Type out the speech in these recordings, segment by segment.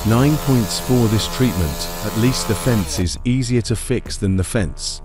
9 points for this treatment. At least the fence is easier to fix than the fence.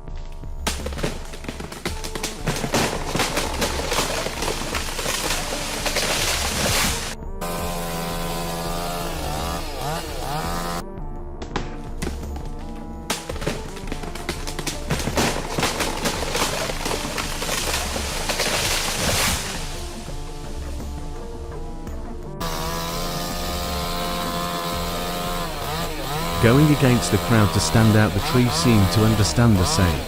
Going against the crowd to stand out, the tree seemed to understand the same.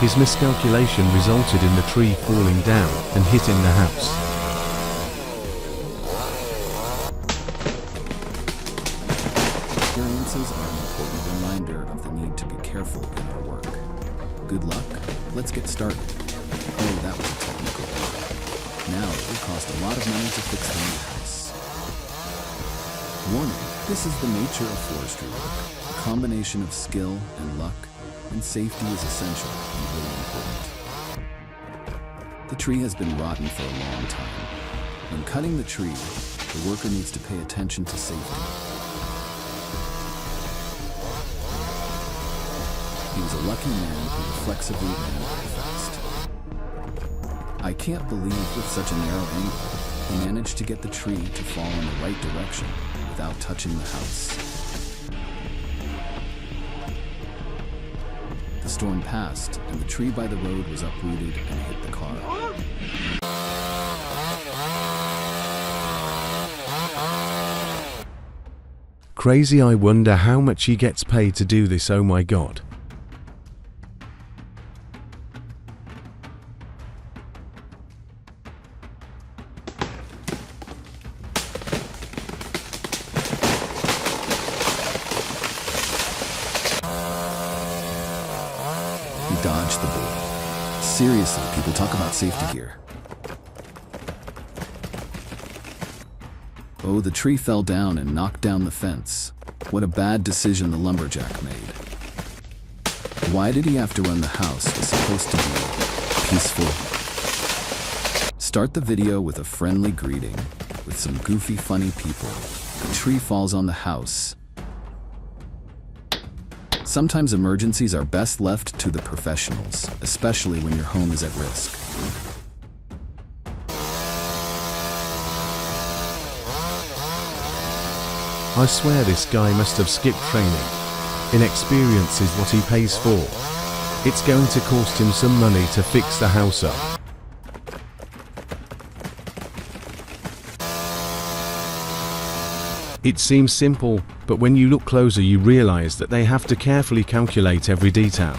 His miscalculation resulted in the tree falling down and hitting the house. Experiences are an important reminder of the need to be careful in our work. Good luck. Let's get started. Oh, that was a technical error. Now it will cost a lot of money to fix the new house. Warning, this is the nature of forestry work. A combination of skill and luck, and safety is essential and really important. The tree has been rotten for a long time. When cutting the tree, the worker needs to pay attention to safety. He was a lucky man who reflexively ran very fast. I can't believe with such a narrow angle, he managed to get the tree to fall in the right direction without touching the house. The storm passed, and the tree by the road was uprooted and hit the car. Crazy. I wonder how much he gets paid to do this. Oh my god. Dodged the bullet. Seriously, people talk about safety here. Oh, the tree fell down and knocked down the fence. What a bad decision the lumberjack made. Why did he have to run the house? It was supposed to be peaceful. Start the video with a friendly greeting with some goofy, funny people. The tree falls on the house. Sometimes emergencies are best left to the professionals, especially when your home is at risk. I swear this guy must have skipped training. Inexperience is what he pays for. It's going to cost him some money to fix the house up. It seems simple, but when you look closer you realize that they have to carefully calculate every detail.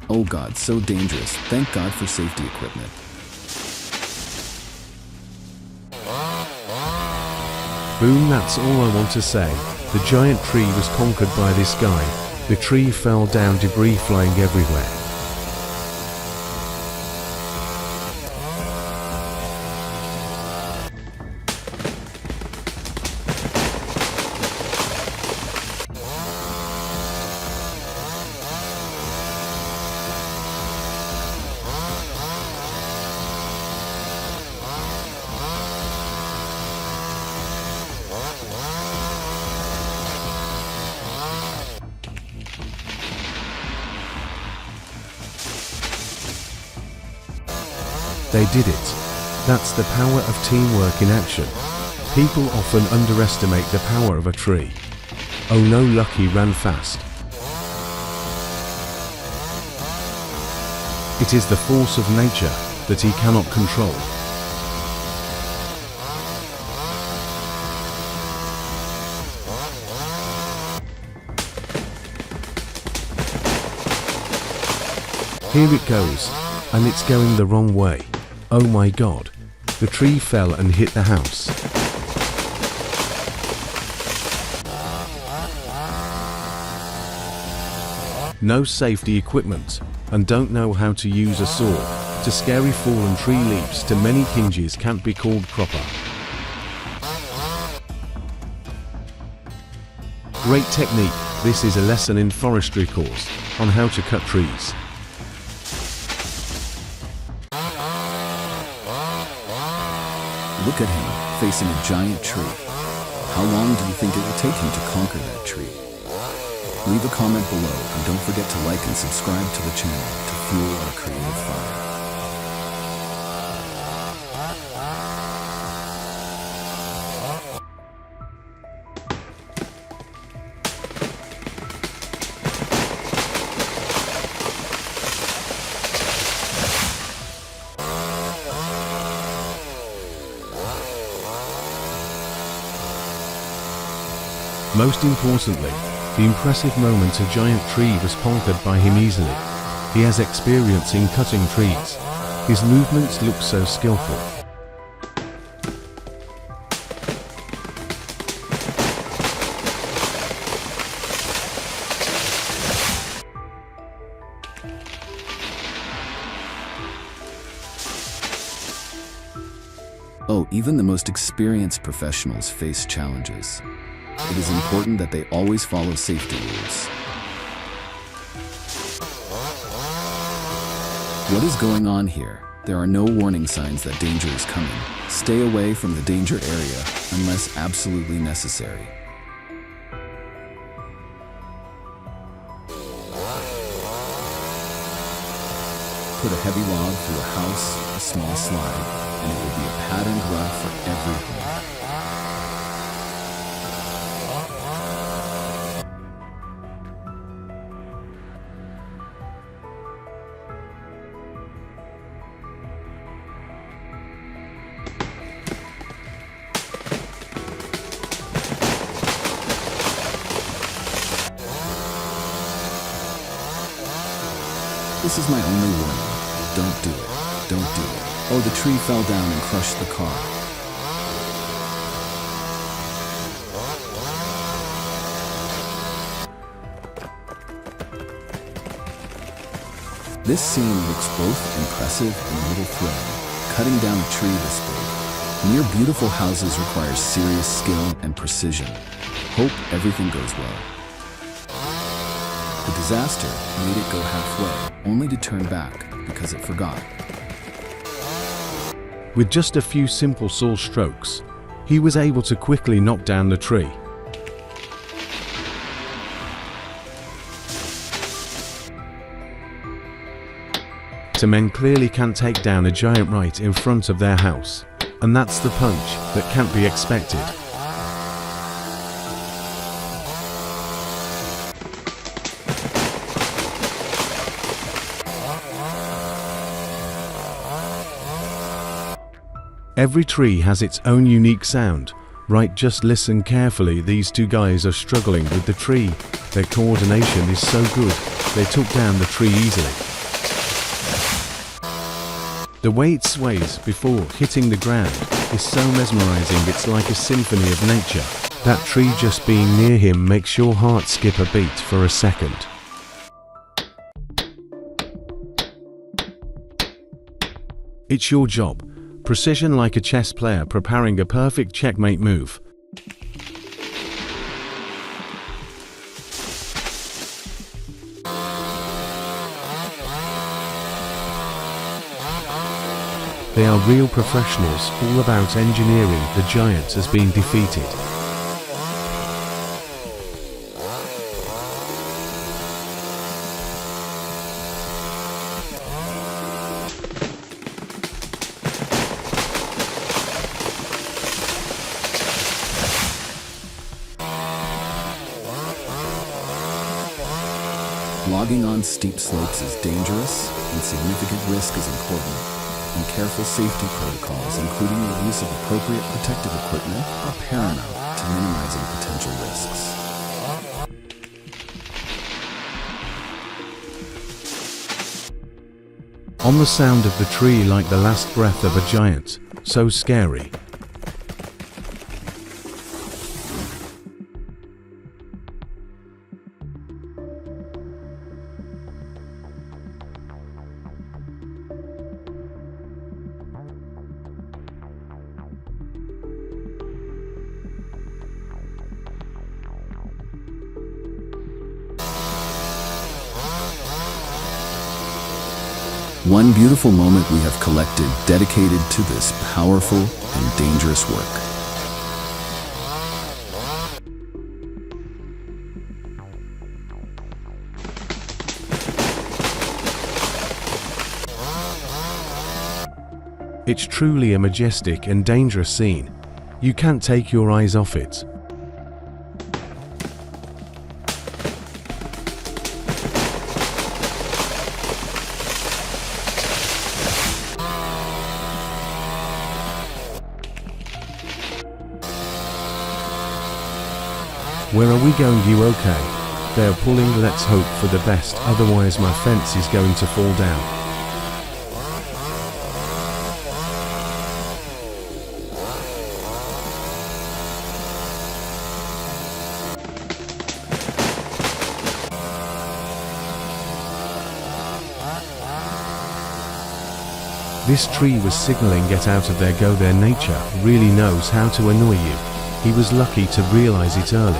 Oh God, so dangerous. Thank God for safety equipment. Boom, that's all I want to say. The giant tree was conquered by this guy. The tree fell down, debris flying everywhere. They did it. That's the power of teamwork in action. People often underestimate the power of a tree. Oh no, Lucky ran fast. It is the force of nature that he cannot control. Here it goes, and it's going the wrong way. Oh my god. The tree fell and hit the house. No safety equipment, and don't know how to use a saw. To scary fallen tree leaps to many hinges can't be called proper. Great technique. This is a lesson in forestry course on how to cut trees. Look at him, facing a giant tree. How long do you think it will take him to conquer that tree? Leave a comment below and don't forget to like and subscribe to the channel to fuel our creative fire. Most importantly, the impressive moment a giant tree was conquered by him easily. He has experience in cutting trees. His movements look so skillful. Oh, even the most experienced professionals face challenges. It is important that they always follow safety rules. What is going on here? There are no warning signs that danger is coming. Stay away from the danger area unless absolutely necessary. Put a heavy log through a house, a small slide, and it will be a patterned run for every home. This is my only warning. Don't do it. Don't do it. Oh, the tree fell down and crushed the car. This scene looks both impressive and a little thrilling. Cutting down a tree this big near beautiful houses requires serious skill and precision. Hope everything goes well. The disaster made it go halfway, only to turn back because it forgot. With just a few simple saw strokes, he was able to quickly knock down the tree. Some men clearly can't take down a giant right in front of their house, and that's the punch that can't be expected. Every tree has its own unique sound, right? Just listen carefully. These two guys are struggling with the tree. Their coordination is so good, they took down the tree easily. The way it sways before hitting the ground is so mesmerizing, it's like a symphony of nature. That tree just being near him makes your heart skip a beat for a second. It's your job. Precision like a chess player preparing a perfect checkmate move. They are real professionals, all about engineering. The giant has been defeated. Logging on steep slopes is dangerous, and significant risk is important. And careful safety protocols, including the use of appropriate protective equipment, are paramount to minimizing potential risks. On the sound of the tree like the last breath of a giant, so scary. One beautiful moment we have collected dedicated to this powerful and dangerous work. It's truly a majestic and dangerous scene. You can't take your eyes off it. Where are we going? You okay? They're pulling. Let's hope for the best, otherwise my fence is going to fall down. This tree was signaling get out of there, go there. Nature really knows how to annoy you. He was lucky to realize it early.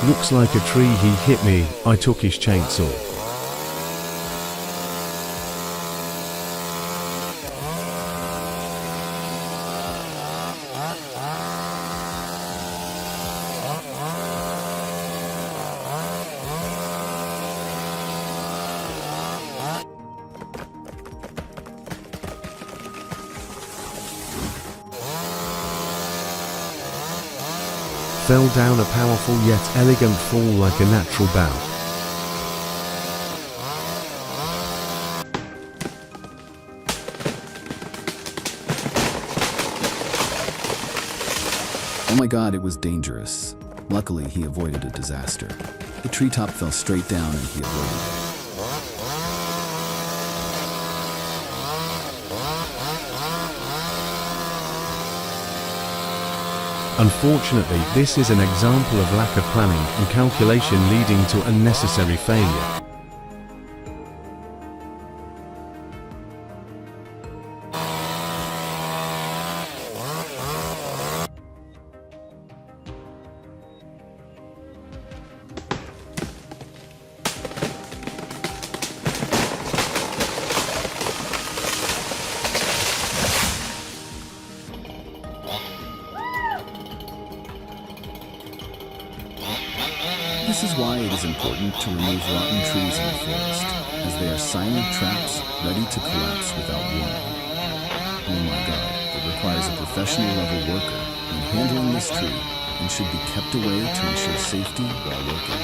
Looks like a tree. He hit me. I took his chainsaw. Fell down a powerful yet elegant fall like a natural bow. Oh my God, it was dangerous. Luckily, he avoided a disaster. The treetop fell straight down and he avoided it. Unfortunately, this is an example of lack of planning and calculation leading to unnecessary failure. This is why it is important to remove rotten trees in the forest, as they are silent traps ready to collapse without warning. Oh my God, it requires a professional level worker when handling this tree and should be kept away to ensure safety while working.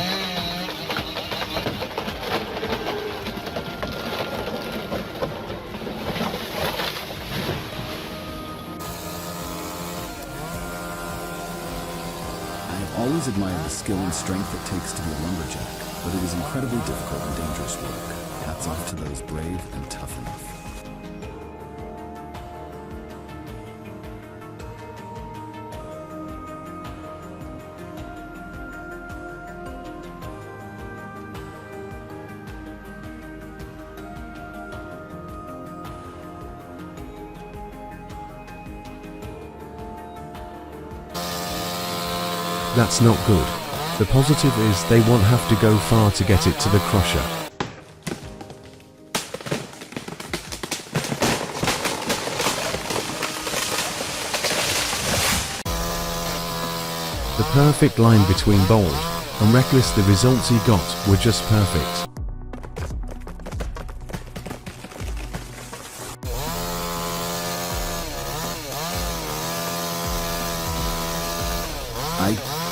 I have always admired the skill and strength it takes to be a lumberjack, but it is incredibly difficult and dangerous work. Hats off to those brave and tough enough. That's not good. The positive is they won't have to go far to get it to the crusher. The perfect line between bold and reckless, the results he got were just perfect.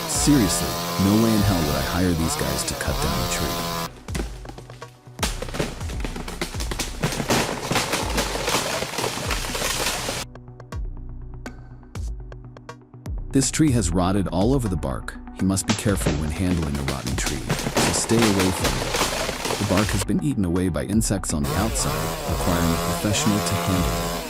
Seriously, no way in hell would I hire these guys to cut down a tree. This tree has rotted all over the bark. He must be careful when handling a rotten tree, so stay away from it. The bark has been eaten away by insects on the outside, requiring a professional to handle it.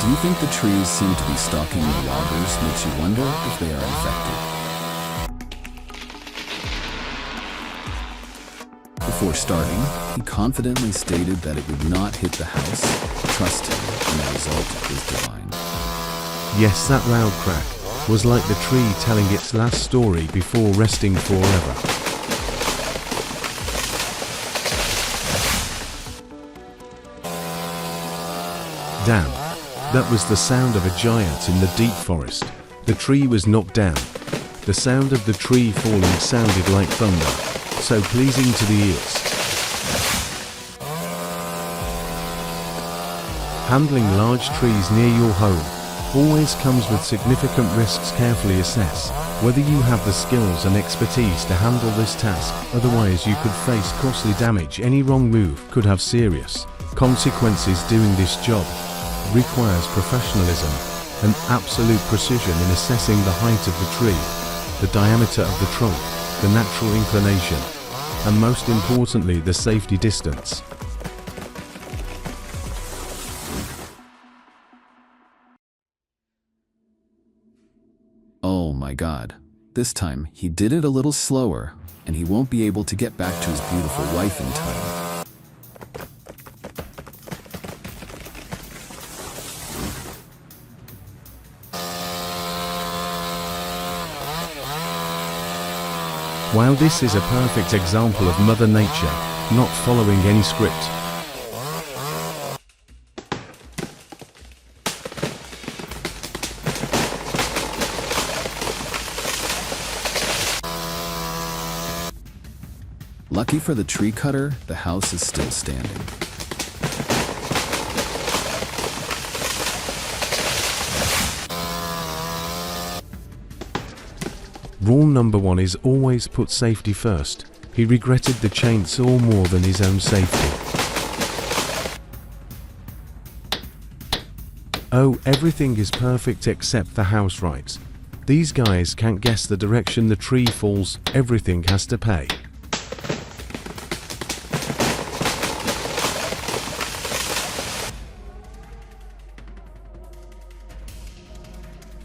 Do you think the trees seem to be stalking the loggers makes you wonder if they are infected? Before starting, he confidently stated that it would not hit the house. Trust him, and the result is divine. Yes, that loud crack was like the tree telling its last story before resting forever. Damn, that was the sound of a giant in the deep forest. The tree was knocked down. The sound of the tree falling sounded like thunder, so pleasing to the ears. Handling large trees near your home always comes with significant risks. Carefully assess whether you have the skills and expertise to handle this task, otherwise you could face costly damage. Any wrong move could have serious consequences. Doing this job requires professionalism and absolute precision in assessing the height of the tree, the diameter of the trunk, the natural inclination, and most importantly, the safety distance. Oh my God. This time, he did it a little slower, and he won't be able to get back to his beautiful wife in time. While this is a perfect example of Mother Nature not following any script, Lucky for the tree cutter, the house is still standing. rule number 1 is always put safety first. He regretted the chainsaw more than his own safety. Oh, everything is perfect except the house rights. These guys can't guess the direction the tree falls. Everything has to pay.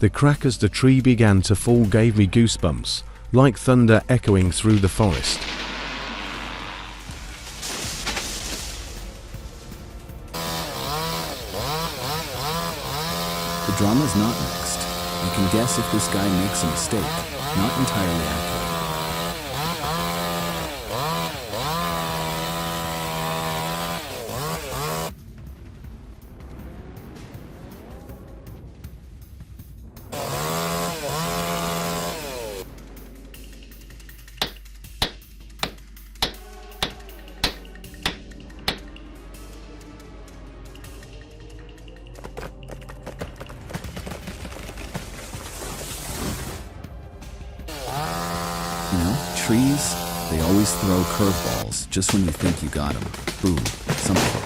The crack as the tree began to fall gave me goosebumps, like thunder echoing through the forest. The drama's not next. You can guess if this guy makes a mistake, not entirely accurate. You know, trees, they always throw curveballs just when you think you got them. Boom, something.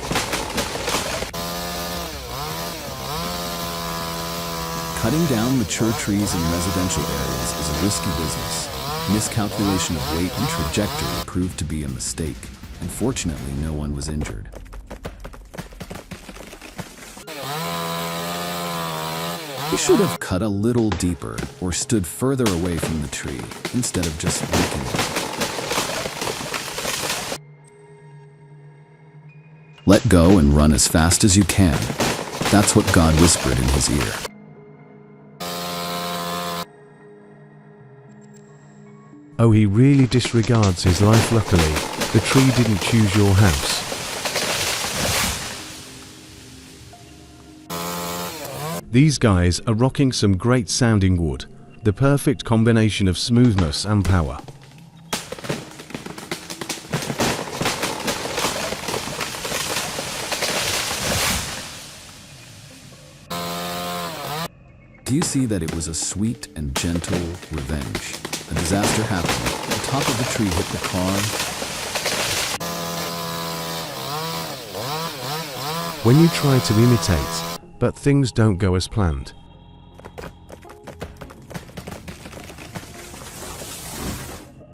Cutting down mature trees in residential areas is a risky business. Miscalculation of weight and trajectory proved to be a mistake, and fortunately no one was injured. He should have cut a little deeper or stood further away from the tree instead of just looking at it. Let go and run as fast as you can. That's what God whispered in his ear. Oh, he really disregards his life. Luckily, the tree didn't choose your house. These guys are rocking some great sounding wood, the perfect combination of smoothness and power. Do you see that it was a sweet and gentle revenge? A disaster happened. The top of the tree hit the car. When you try to imitate, but things don't go as planned.